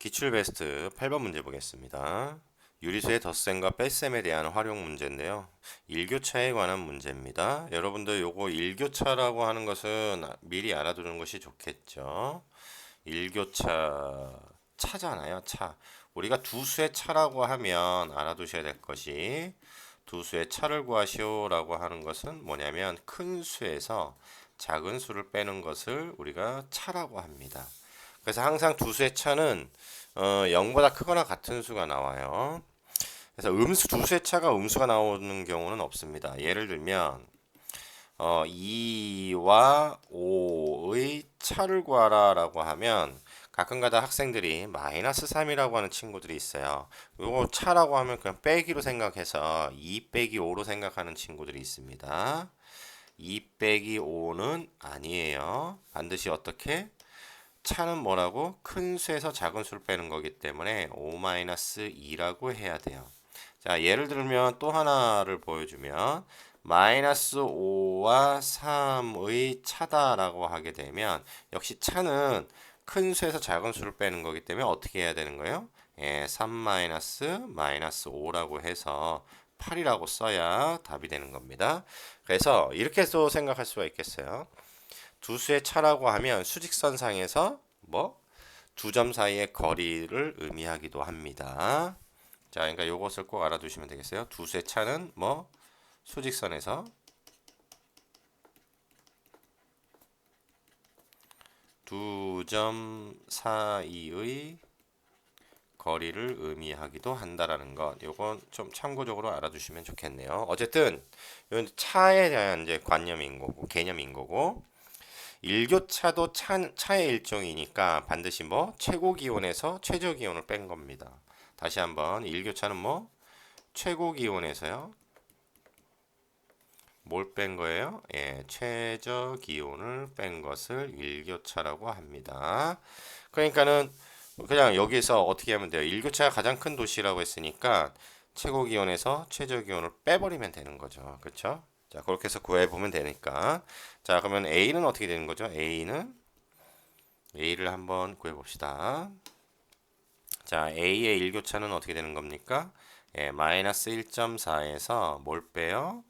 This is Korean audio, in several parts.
기출 베스트 8번 문제 보겠습니다. 유리수의 덧셈과 뺄셈에 대한 활용 문제인데요. 일교차에 관한 문제입니다. 여러분들 요거 일교차라고 하는 것은 미리 알아두는 것이 좋겠죠. 일교차 차잖아요. 차. 우리가 두 수의 차라고 하면 알아두셔야 될 것이 두 수의 차를 구하시오라고 하는 것은 뭐냐면 큰 수에서 작은 수를 빼는 것을 우리가 차라고 합니다. 그래서 항상 두 수의 차는 0보다 크거나 같은 수가 나와요. 그래서 두 수의 차가 음수가 나오는 경우는 없습니다. 예를 들면 2와 5의 차를 구하라 라고 하면 가끔가다 학생들이 마이너스 3이라고 하는 친구들이 있어요. 이거 차라고 하면 그냥 빼기로 생각해서 2 빼기 5로 생각하는 친구들이 있습니다. 2 빼기 5는 아니에요. 반드시 어떻게? 차는 뭐라고? 큰 수에서 작은 수를 빼는 거기 때문에 5-2라고 해야 돼요. 자, 예를 들면 또 하나를 보여주면 마이너스 5와 3의 차다라고 하게 되면 역시 차는 큰 수에서 작은 수를 빼는 거기 때문에 어떻게 해야 되는 거예요? 3-5라고 해서 8이라고 써야 답이 되는 겁니다. 그래서 이렇게도 생각할 수가 있겠어요. 두 수의 차라고 하면 수직선상에서 두 점 사이의 거리를 의미하기도 합니다. 자, 그러니까 이것을 꼭 알아두시면 되겠어요. 두 수의 차는 수직선에서 두 점 사이의 거리를 의미하기도 한다라는 것. 요건 좀 참고적으로 알아두시면 좋겠네요. 어쨌든 이건 차에 대한 이제 관념인 거고 개념인 거고. 일교차도 차의 일종이니까 반드시 최고 기온에서 최저 기온을 뺀 겁니다. 다시 한번 일교차는 최고 기온에서요. 뭘 뺀 거예요? 최저 기온을 뺀 것을 일교차라고 합니다. 그러니까는 그냥 여기서 어떻게 하면 돼요? 일교차가 가장 큰 도시라고 했으니까 최고 기온에서 최저 기온을 빼버리면 되는 거죠. 그렇죠? 자, 그렇게 해서 구해보면 되니까. 자, 그러면 A는 어떻게 되는 거죠? A를 한번 구해봅시다. 자, A의 일교차는 어떻게 되는 겁니까? 마이너스 1.4에서 뭘 빼요?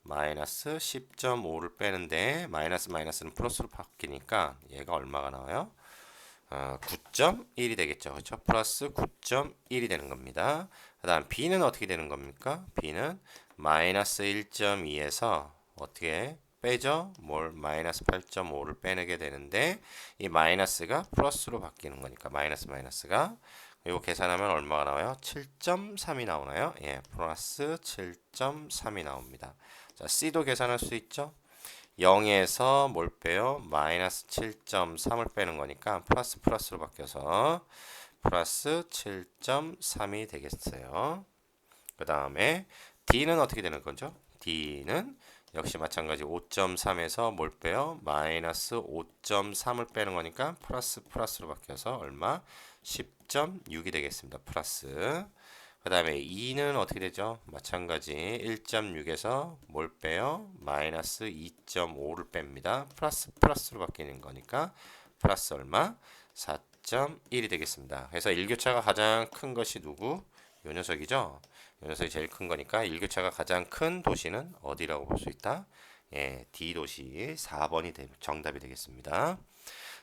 마이너스 10.5를 빼는데 마이너스는 플러스로 바뀌니까 얘가 얼마가 나와요? 9.1이 되겠죠. 그렇죠? 플러스 9.1이 되는 겁니다. 그 다음 B는 어떻게 되는 겁니까? B는 마이너스 1.2에서 어떻게 빼죠? 마이너스 8.5를 빼내게 되는데 이 마이너스가 플러스로 바뀌는 거니까 마이너스가 이거 계산하면 얼마가 나와요? 7.3이 나오나요? 플러스 7.3이 나옵니다. 자, C도 계산할 수 있죠? 0에서 뭘 빼요? 마이너스 7.3을 빼는 거니까 플러스로 바뀌어서 플러스 7.3이 되겠어요. 그 다음에 D는 어떻게 되는 거죠? D는 역시 마찬가지 5.3에서 뭘 빼요? 마이너스 5.3을 빼는 거니까 플러스로 바뀌어서 얼마? 10.6이 되겠습니다. 플러스. 그 다음에 2는 어떻게 되죠? 마찬가지 1.6에서 뭘 빼요? 마이너스 2.5를 뺍니다. 플러스로 바뀌는 거니까 플러스 얼마? 4.1이 되겠습니다. 그래서 일교차가 가장 큰 것이 누구? 요 녀석이죠? 요 녀석이 제일 큰 거니까 일교차가 가장 큰 도시는 어디라고 볼 수 있다? D 도시 4번이 정답이 되겠습니다.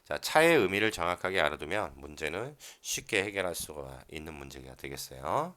자, 차의 의미를 정확하게 알아두면 문제는 쉽게 해결할 수가 있는 문제가 되겠어요.